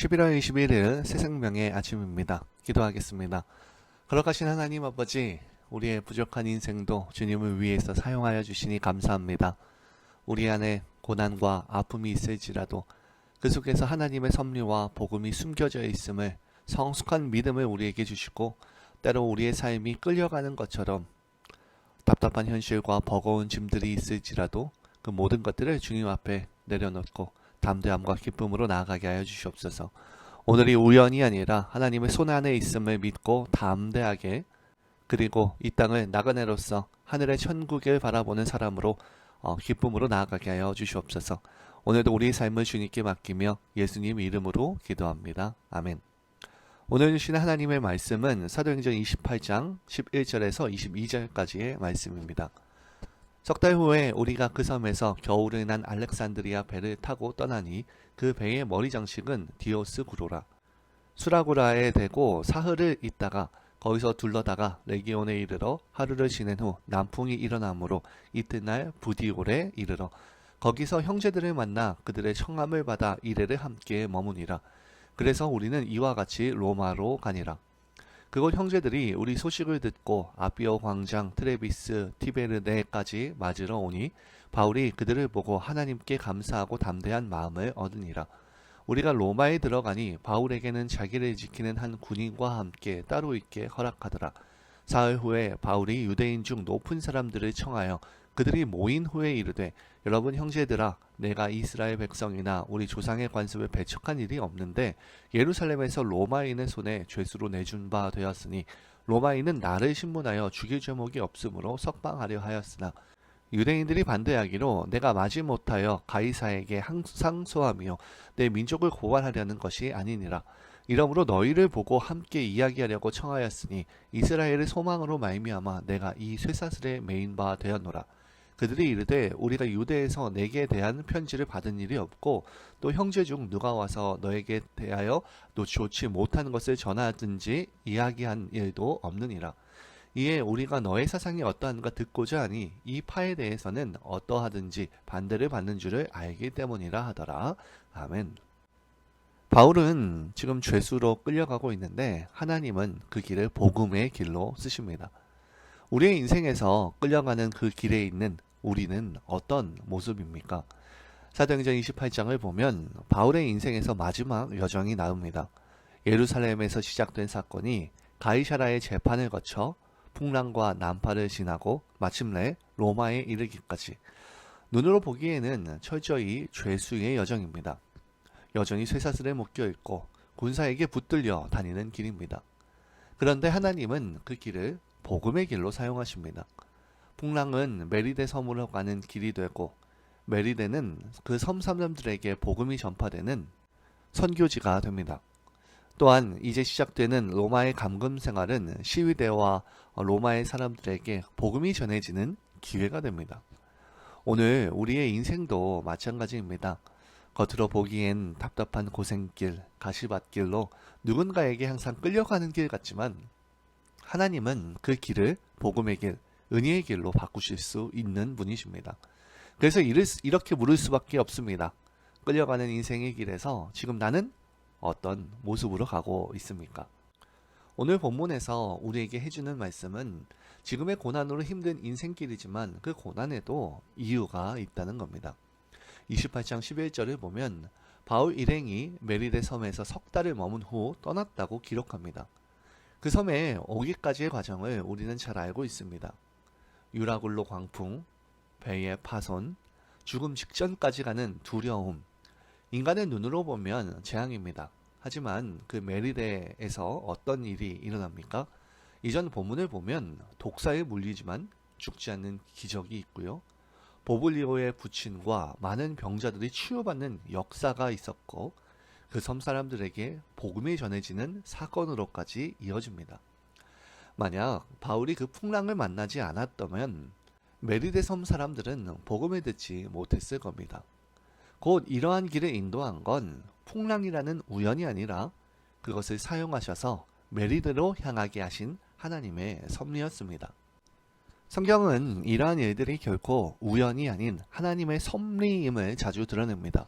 11월 21일 새생명의 아침입니다. 기도하겠습니다. 거룩하신 하나님 아버지, 우리의 부족한 인생도 주님을 위해서 사용하여 주시니 감사합니다. 우리 안에 고난과 아픔이 있을지라도 그 속에서 하나님의 섭리와 복음이 숨겨져 있음을, 성숙한 믿음을 우리에게 주시고, 때로 우리의 삶이 끌려가는 것처럼 답답한 현실과 버거운 짐들이 있을지라도 그 모든 것들을 주님 앞에 내려놓고 담대함과 기쁨으로 나아가게 하여 주시옵소서. 오늘이 우연이 아니라 하나님의 손 안에 있음을 믿고 담대하게, 그리고 이 땅을 나그네로서 하늘의 천국을 바라보는 사람으로 기쁨으로 나아가게 하여 주시옵소서. 오늘도 우리의 삶을 주님께 맡기며 예수님 이름으로 기도합니다. 아멘. 오늘 주시는 하나님의 말씀은 사도행전 28장 11절에서 22절까지의 말씀입니다. 석 달 후에 우리가 그 섬에서 겨울을 난 알렉산드리아 배를 타고 떠나니 그 배의 머리 장식은 디오스 구로라. 수라구라에 대고 사흘을 있다가 거기서 둘러다가 레기온에 이르러 하루를 지낸 후 남풍이 일어나므로 이튿날 부디올에 이르러 거기서 형제들을 만나 그들의 청함을 받아 이레를 함께 머무니라. 그래서 우리는 이와 같이 로마로 가니라. 그곳 형제들이 우리 소식을 듣고 아비오 광장 트레비스 티베르네까지 맞으러 오니 바울이 그들을 보고 하나님께 감사하고 담대한 마음을 얻으니라. 우리가 로마에 들어가니 바울에게는 자기를 지키는 한 군인과 함께 따로 있게 허락하더라. 사흘 후에 바울이 유대인 중 높은 사람들을 청하여 그들이 모인 후에 이르되, 여러분 형제들아, 내가 이스라엘 백성이나 우리 조상의 관습을 배척한 일이 없는데 예루살렘에서 로마인의 손에 죄수로 내준 바 되었으니 로마인은 나를 신문하여 죽일 죄목이 없으므로 석방하려 하였으나 유대인들이 반대하기로 내가 마지못하여 가이사에게 상소하며 내 민족을 고발하려는 것이 아니니라. 이러므로 너희를 보고 함께 이야기하려고 청하였으니 이스라엘의 소망으로 말미암아 내가 이 쇠사슬에 매인 바 되었노라. 그들이 이르되, 우리가 유대에서 내게 대한 편지를 받은 일이 없고 또 형제 중 누가 와서 너에게 대하여 좋지 못한 것을 전하든지 이야기한 일도 없느니라. 이에 우리가 너의 사상이 어떠한가 듣고자 하니 이 파에 대해서는 어떠하든지 반대를 받는 줄을 알기 때문이라 하더라. 아멘. 바울은 지금 죄수로 끌려가고 있는데 하나님은 그 길을 복음의 길로 쓰십니다. 우리의 인생에서 끌려가는 그 길에 있는 우리는 어떤 모습입니까? 사도행전 28장을 보면 바울의 인생에서 마지막 여정이 나옵니다. 예루살렘에서 시작된 사건이 가이사라의 재판을 거쳐 풍랑과 난파를 지나고 마침내 로마에 이르기까지 눈으로 보기에는 철저히 죄수의 여정입니다. 여전히 쇠사슬에 묶여 있고 군사에게 붙들려 다니는 길입니다. 그런데 하나님은 그 길을 복음의 길로 사용하십니다. 풍랑은 메리데 섬으로 가는 길이 되고 메리데는 그 섬 사람들에게 복음이 전파되는 선교지가 됩니다. 또한 이제 시작되는 로마의 감금 생활은 시위대와 로마의 사람들에게 복음이 전해지는 기회가 됩니다. 오늘 우리의 인생도 마찬가지입니다. 겉으로 보기엔 답답한 고생길, 가시밭길로 누군가에게 항상 끌려가는 길 같지만 하나님은 그 길을 복음의 길, 은혜의 길로 바꾸실 수 있는 분이십니다. 그래서 이렇게 물을 수밖에 없습니다. 끌려가는 인생의 길에서 지금 나는 어떤 모습으로 가고 있습니까? 오늘 본문에서 우리에게 해주는 말씀은 지금의 고난으로 힘든 인생길이지만 그 고난에도 이유가 있다는 겁니다. 28장 11절을 보면 바울 일행이 메리데 섬에서 석 달을 머문 후 떠났다고 기록합니다. 그 섬에 오기까지의 과정을 우리는 잘 알고 있습니다. 유라굴로 광풍, 배의 파손, 죽음 직전까지 가는 두려움, 인간의 눈으로 보면 재앙입니다. 하지만 그 메리데에서 어떤 일이 일어납니까? 이전 본문을 보면 독사에 물리지만 죽지 않는 기적이 있고요. 보블리오의 부친과 많은 병자들이 치유받는 역사가 있었고 그 섬 사람들에게 복음이 전해지는 사건으로까지 이어집니다. 만약 바울이 그 풍랑을 만나지 않았다면 메리데 섬 사람들은 복음을 듣지 못했을 겁니다. 곧 이러한 길을 인도한 건 풍랑이라는 우연이 아니라 그것을 사용하셔서 메리데로 향하게 하신 하나님의 섭리였습니다. 성경은 이러한 일들이 결코 우연이 아닌 하나님의 섭리임을 자주 드러냅니다.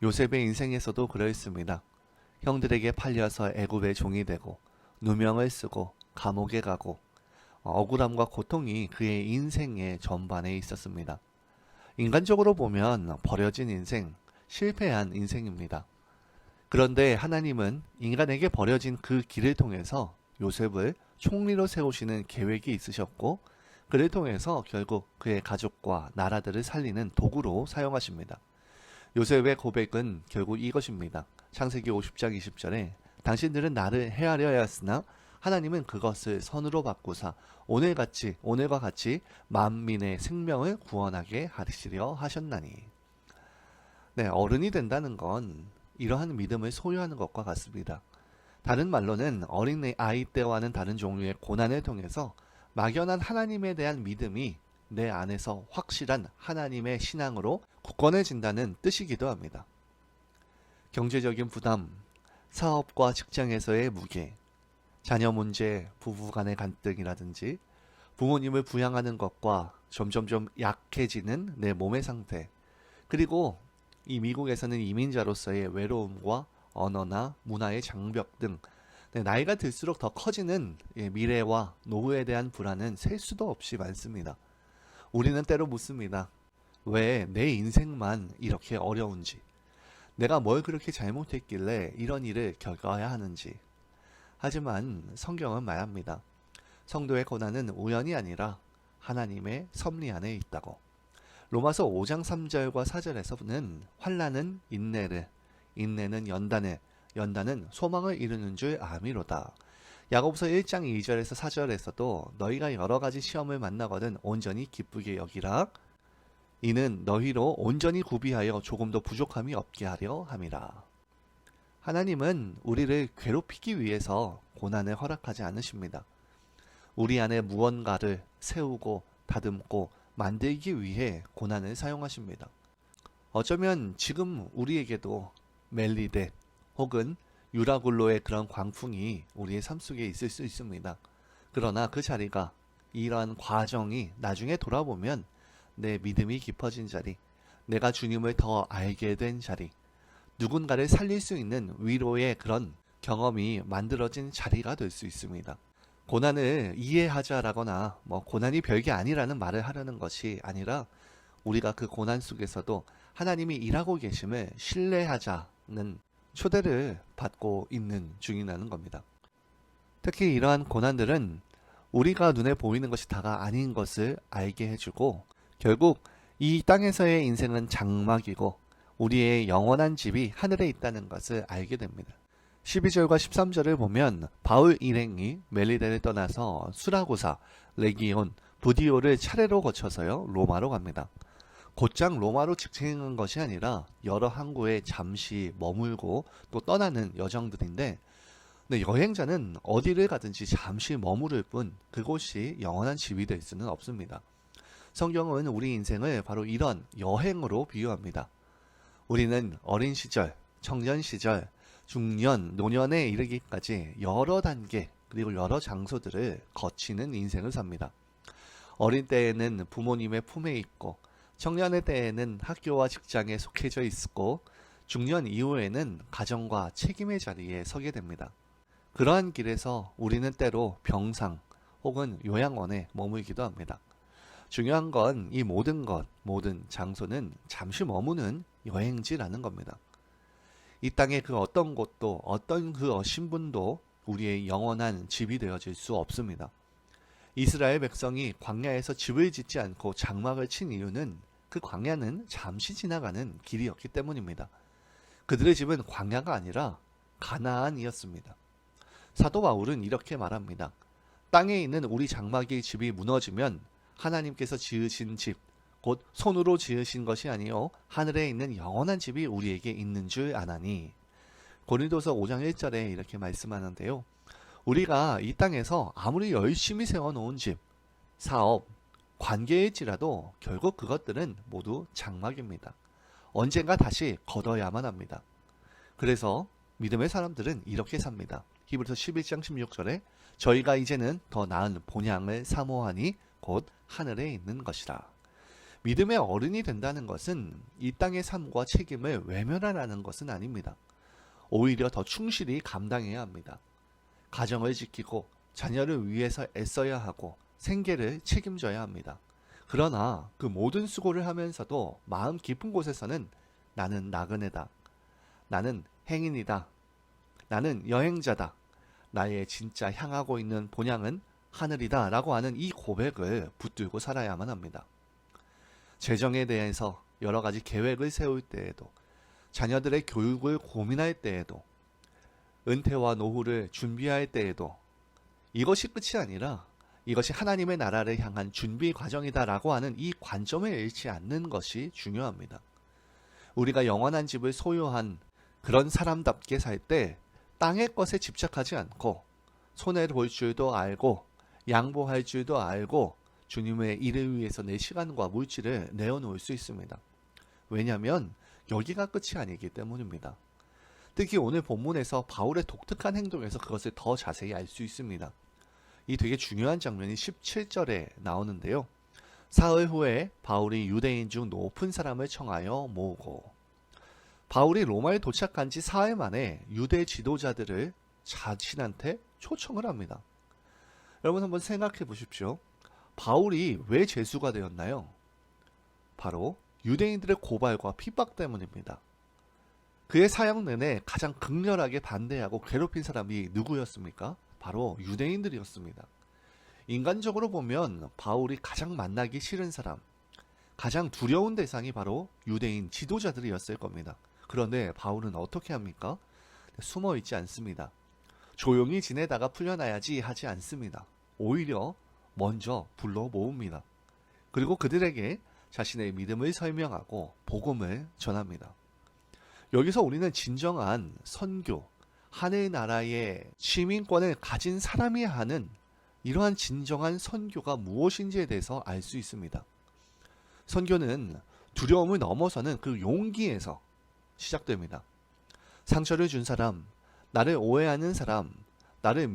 요셉의 인생에서도 그러했습니다. 형들에게 팔려서 애굽의 종이 되고 누명을 쓰고 감옥에 가고 억울함과 고통이 그의 인생의 전반에 있었습니다. 인간적으로 보면 버려진 인생, 실패한 인생입니다. 그런데 하나님은 인간에게 버려진 그 길을 통해서 요셉을 총리로 세우시는 계획이 있으셨고, 그를 통해서 결국 그의 가족과 나라들을 살리는 도구로 사용하십니다. 요셉의 고백은 결국 이것입니다. 창세기 50장 20절에 당신들은 나를 헤아려야 했으나 하나님은 그것을 선으로 바꾸사 오늘과 같이 만민의 생명을 구원하게 하시려 하셨나니. 네, 어른이 된다는 건 이러한 믿음을 소유하는 것과 같습니다. 다른 말로는 어린 아이 때와는 다른 종류의 고난을 통해서 막연한 하나님에 대한 믿음이 내 안에서 확실한 하나님의 신앙으로 굳건해진다는 뜻이기도 합니다. 경제적인 부담, 사업과 직장에서의 무게, 자녀 문제, 부부 간의 갈등이라든지 부모님을 부양하는 것과 점점점 약해지는 내 몸의 상태, 그리고 이 미국에서는 이민자로서의 외로움과 언어나 문화의 장벽 등 나이가 들수록 더 커지는 미래와 노후에 대한 불안은 셀 수도 없이 많습니다. 우리는 때로 묻습니다. 왜 내 인생만 이렇게 어려운지, 내가 뭘 그렇게 잘못했길래 이런 일을 겪어야 하는지. 하지만 성경은 말합니다. 성도의 고난은 우연이 아니라 하나님의 섭리 안에 있다고. 로마서 5장 3절과 4절에서는 환난은 인내를, 인내는 연단을, 연단은 소망을 이루는 줄 아미로다. 야고보서 1장 2절에서 4절에서도 너희가 여러 가지 시험을 만나거든 온전히 기쁘게 여기라. 이는 너희로 온전히 구비하여 조금도 부족함이 없게 하려 함이라. 하나님은 우리를 괴롭히기 위해서 고난을 허락하지 않으십니다. 우리 안에 무언가를 세우고 다듬고 만들기 위해 고난을 사용하십니다. 어쩌면 지금 우리에게도 멜리데 혹은 유라굴로의 그런 광풍이 우리의 삶 속에 있을 수 있습니다. 그러나 그 자리가, 이러한 과정이 나중에 돌아보면 내 믿음이 깊어진 자리, 내가 주님을 더 알게 된 자리, 누군가를 살릴 수 있는 위로의 그런 경험이 만들어진 자리가 될 수 있습니다. 고난을 이해하자라거나 고난이 별게 아니라는 말을 하려는 것이 아니라 우리가 그 고난 속에서도 하나님이 일하고 계심을 신뢰하자는 초대를 받고 있는 중이라는 겁니다. 특히 이러한 고난들은 우리가 눈에 보이는 것이 다가 아닌 것을 알게 해주고, 결국 이 땅에서의 인생은 장막이고 우리의 영원한 집이 하늘에 있다는 것을 알게 됩니다. 12절과 13절을 보면 바울 일행이 멜리데를 떠나서 수라고사, 레기온, 부디오를 차례로 거쳐서요 로마로 갑니다. 곧장 로마로 직행한 것이 아니라 여러 항구에 잠시 머물고 또 떠나는 여정들인데, 여행자는 어디를 가든지 잠시 머무를 뿐 그곳이 영원한 집이 될 수는 없습니다. 성경은 우리 인생을 바로 이런 여행으로 비유합니다. 우리는 어린 시절, 청년 시절, 중년, 노년에 이르기까지 여러 단계 그리고 여러 장소들을 거치는 인생을 삽니다. 어린 때에는 부모님의 품에 있고, 청년의 때에는 학교와 직장에 속해져 있고, 중년 이후에는 가정과 책임의 자리에 서게 됩니다. 그러한 길에서 우리는 때로 병상 혹은 요양원에 머물기도 합니다. 중요한 건 이 모든 장소는 잠시 머무는 여행지라는 겁니다. 이 땅의 그 어떤 곳도 어떤 그 신분도 우리의 영원한 집이 되어질 수 없습니다. 이스라엘 백성이 광야에서 집을 짓지 않고 장막을 친 이유는 그 광야는 잠시 지나가는 길이었기 때문입니다. 그들의 집은 광야가 아니라 가나안이었습니다. 사도 바울은 이렇게 말합니다. 땅에 있는 우리 장막의 집이 무너지면 하나님께서 지으신 집, 곧 손으로 지으신 것이 아니요 하늘에 있는 영원한 집이 우리에게 있는 줄 아나니. 고린도서 5장 1절에 이렇게 말씀하는데요. 우리가 이 땅에서 아무리 열심히 세워놓은 집, 사업, 관계일지라도 결국 그것들은 모두 장막입니다. 언젠가 다시 걷어야만 합니다. 그래서 믿음의 사람들은 이렇게 삽니다. 히브리서 11장 16절에 저희가 이제는 더 나은 본향을 사모하니 곧 하늘에 있는 것이라. 믿음의 어른이 된다는 것은 이 땅의 삶과 책임을 외면하라는 것은 아닙니다. 오히려 더 충실히 감당해야 합니다. 가정을 지키고 자녀를 위해서 애써야 하고 생계를 책임져야 합니다. 그러나 그 모든 수고를 하면서도 마음 깊은 곳에서는 나는 나그네다. 나는 행인이다. 나는 여행자다. 나의 진짜 향하고 있는 본향은 하늘이다. 라고 하는 이 고백을 붙들고 살아야만 합니다. 재정에 대해서 여러 가지 계획을 세울 때에도, 자녀들의 교육을 고민할 때에도, 은퇴와 노후를 준비할 때에도 이것이 끝이 아니라 이것이 하나님의 나라를 향한 준비 과정이다라고 하는 이 관점을 잃지 않는 것이 중요합니다. 우리가 영원한 집을 소유한 그런 사람답게 살 때 땅의 것에 집착하지 않고 손해 볼 줄도 알고 양보할 줄도 알고 주님의 일을 위해서 내 시간과 물질을 내어놓을 수 있습니다. 왜냐하면 여기가 끝이 아니기 때문입니다. 특히 오늘 본문에서 바울의 독특한 행동에서 그것을 더 자세히 알 수 있습니다. 이 되게 중요한 장면이 17절에 나오는데요. 사흘 후에 바울이 유대인 중 높은 사람을 청하여 모으고, 바울이 로마에 도착한 지 사흘 만에 유대 지도자들을 자신한테 초청을 합니다. 여러분 한번 생각해 보십시오. 바울이 왜 죄수가 되었나요? 바로 유대인들의 고발과 핍박 때문입니다. 그의 사역 내내 가장 극렬하게 반대하고 괴롭힌 사람이 누구였습니까? 바로 유대인들이었습니다. 인간적으로 보면 바울이 가장 만나기 싫은 사람, 가장 두려운 대상이 바로 유대인 지도자들이었을 겁니다. 그런데 바울은 어떻게 합니까? 숨어 있지 않습니다. 조용히 지내다가 풀려나야지 하지 않습니다. 오히려 먼저 불러 모읍니다. 그리고 그들에게 자신의 믿음을 설명하고 복음을 전합니다. 여기서 우리는 진정한 선교, 하늘나라의 시민권을 가진 사람이 하는 이러한 진정한 선교가 무엇인지에 대해서 알 수 있습니다. 선교는 두려움을 넘어서는 그 용기에서 시작됩니다. 상처를 준 사람, 나를 오해하는 사람, 나를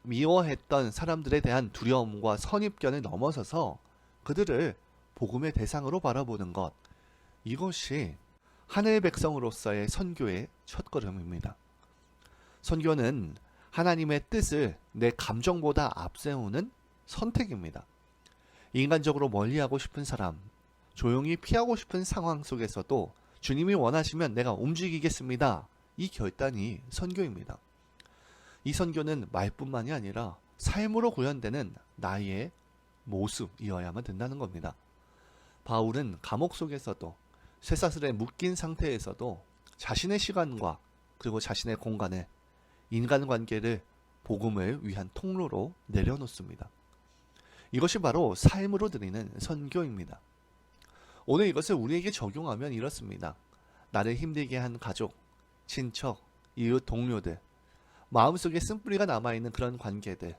미워했던 사람들에 대한 두려움과 선입견을 넘어서서 그들을 복음의 대상으로 바라보는 것, 이것이 하늘 백성으로서의 선교의 첫걸음입니다. 선교는 하나님의 뜻을 내 감정보다 앞세우는 선택입니다. 인간적으로 멀리하고 싶은 사람, 조용히 피하고 싶은 상황 속에서도 주님이 원하시면 내가 움직이겠습니다. 이 결단이 선교입니다. 이 선교는 말뿐만이 아니라 삶으로 구현되는 나의 모습이어야만 된다는 겁니다. 바울은 감옥 속에서도 쇠사슬에 묶인 상태에서도 자신의 시간과 그리고 자신의 공간에 인간관계를 복음을 위한 통로로 내려놓습니다. 이것이 바로 삶으로 드리는 선교입니다. 오늘 이것을 우리에게 적용하면 이렇습니다. 나를 힘들게 한 가족, 친척, 이웃, 동료들, 마음속에 쓴뿌리가 남아있는 그런 관계들,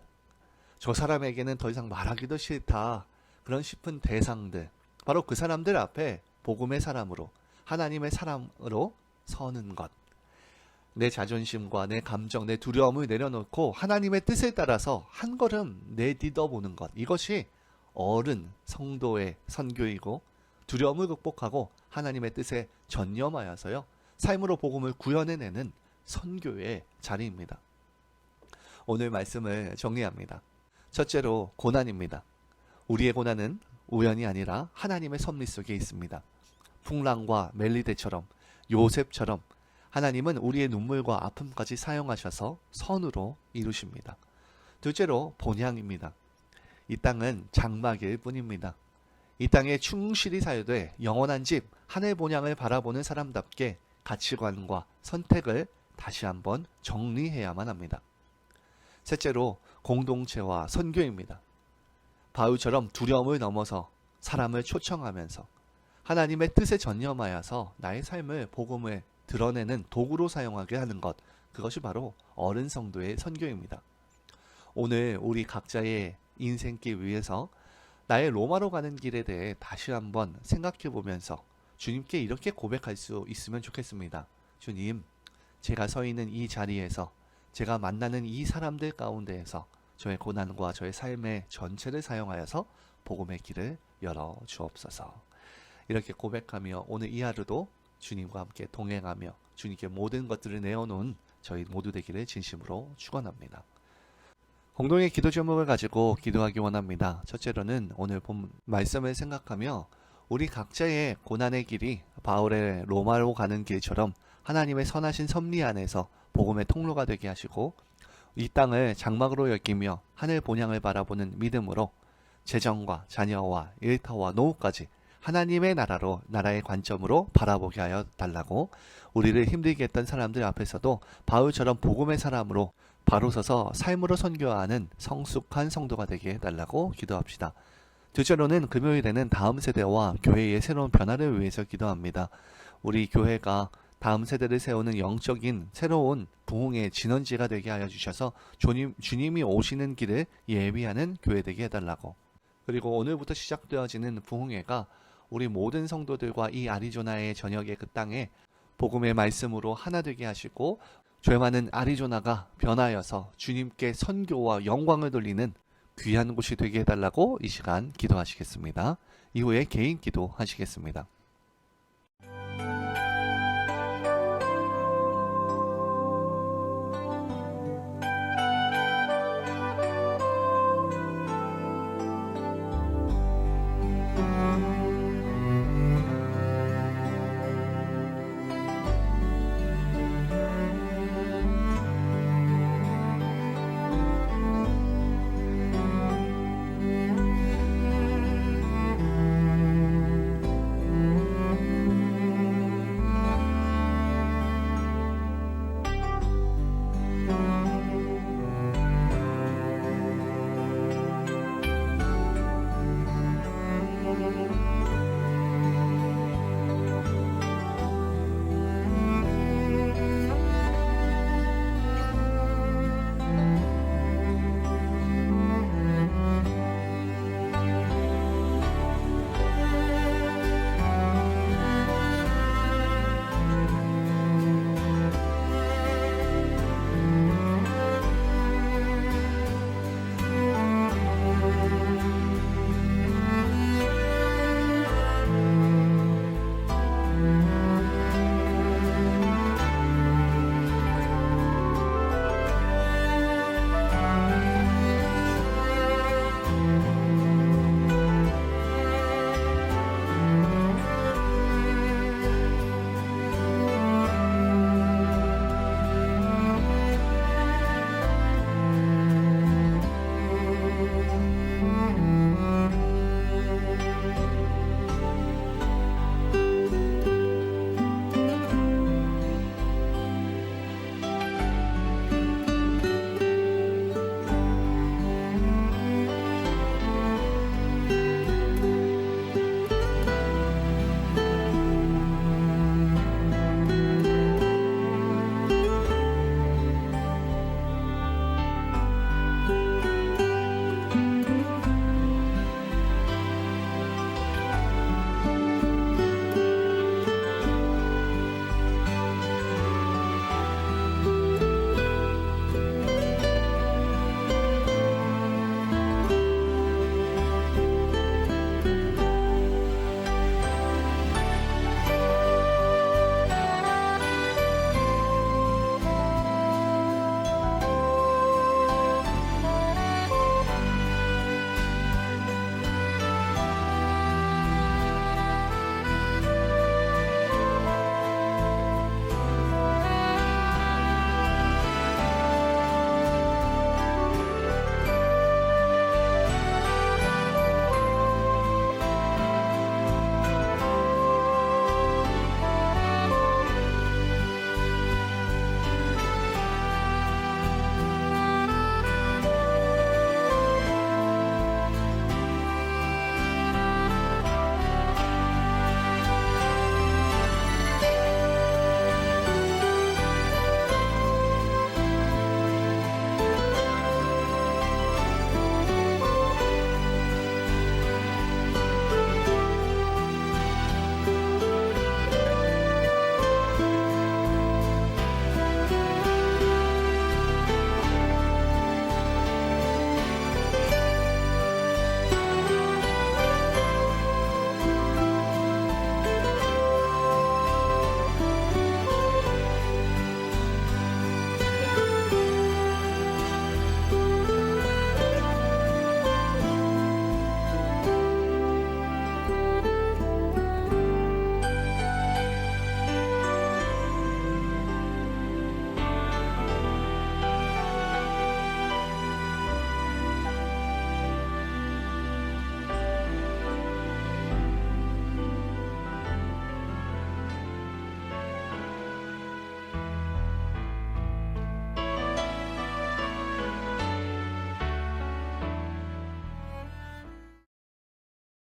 저 사람에게는 더 이상 말하기도 싫다, 그런 싶은 대상들, 바로 그 사람들 앞에 복음의 사람으로, 하나님의 사람으로 서는 것. 내 자존심과 내 감정, 내 두려움을 내려놓고 하나님의 뜻에 따라서 한 걸음 내딛어 보는 것. 이것이 어른 성도의 선교이고, 두려움을 극복하고 하나님의 뜻에 전념하여서요, 삶으로 복음을 구현해내는 선교의 자리입니다. 오늘 말씀을 정리합니다. 첫째로 고난입니다. 우리의 고난은 우연이 아니라 하나님의 섭리 속에 있습니다. 풍랑과 멜리데처럼, 요셉처럼 하나님은 우리의 눈물과 아픔까지 사용하셔서 선으로 이루십니다. 둘째로 본향입니다. 이 땅은 장막일 뿐입니다. 이 땅에 충실히 살되 영원한 집, 하늘 본향을 바라보는 사람답게 가치관과 선택을 다시 한번 정리해야만 합니다. 셋째로 공동체와 선교입니다. 바울처럼 두려움을 넘어서 사람을 초청하면서 하나님의 뜻에 전념하여서 나의 삶을 복음을 드러내는 도구로 사용하게 하는 것, 그것이 바로 어른 성도의 선교입니다. 오늘 우리 각자의 인생길 위에서 나의 로마로 가는 길에 대해 다시 한번 생각해 보면서 주님께 이렇게 고백할 수 있으면 좋겠습니다. 주님, 제가 서 있는 이 자리에서, 제가 만나는 이 사람들 가운데에서 저의 고난과 저의 삶의 전체를 사용하여서 복음의 길을 열어 주옵소서. 이렇게 고백하며 오늘 이 하루도 주님과 함께 동행하며 주님께 모든 것들을 내어놓은 저희 모두 되기를 진심으로 축원합니다. 공동의 기도 제목을 가지고 기도하기 원합니다. 첫째로는 오늘 본 말씀을 생각하며 우리 각자의 고난의 길이 바울의 로마로 가는 길처럼 하나님의 선하신 섭리 안에서 복음의 통로가 되게 하시고 이 땅을 장막으로 여기며 하늘 본향을 바라보는 믿음으로 재정과 자녀와 일터와 노후까지 하나님의 나라의 관점으로 바라보게 하여 달라고, 우리를 힘들게 했던 사람들 앞에서도 바울처럼 복음의 사람으로 바로 서서 삶으로 선교하는 성숙한 성도가 되게 해달라고 기도합시다. 둘째로는 금요일에는 다음 세대와 교회의 새로운 변화를 위해서 기도합니다. 우리 교회가 다음 세대를 세우는 영적인 새로운 부흥의 진원지가 되게 하여 주셔서 주님이 오시는 길을 예비하는 교회 되게 해달라고, 그리고 오늘부터 시작되어지는 부흥회가 우리 모든 성도들과 이 아리조나의 저녁의 그 땅에 복음의 말씀으로 하나 되게 하시고 죄 많은 아리조나가 변하여서 주님께 선교와 영광을 돌리는 귀한 곳이 되게 해달라고 이 시간 기도하시겠습니다. 이후에 개인 기도 하시겠습니다.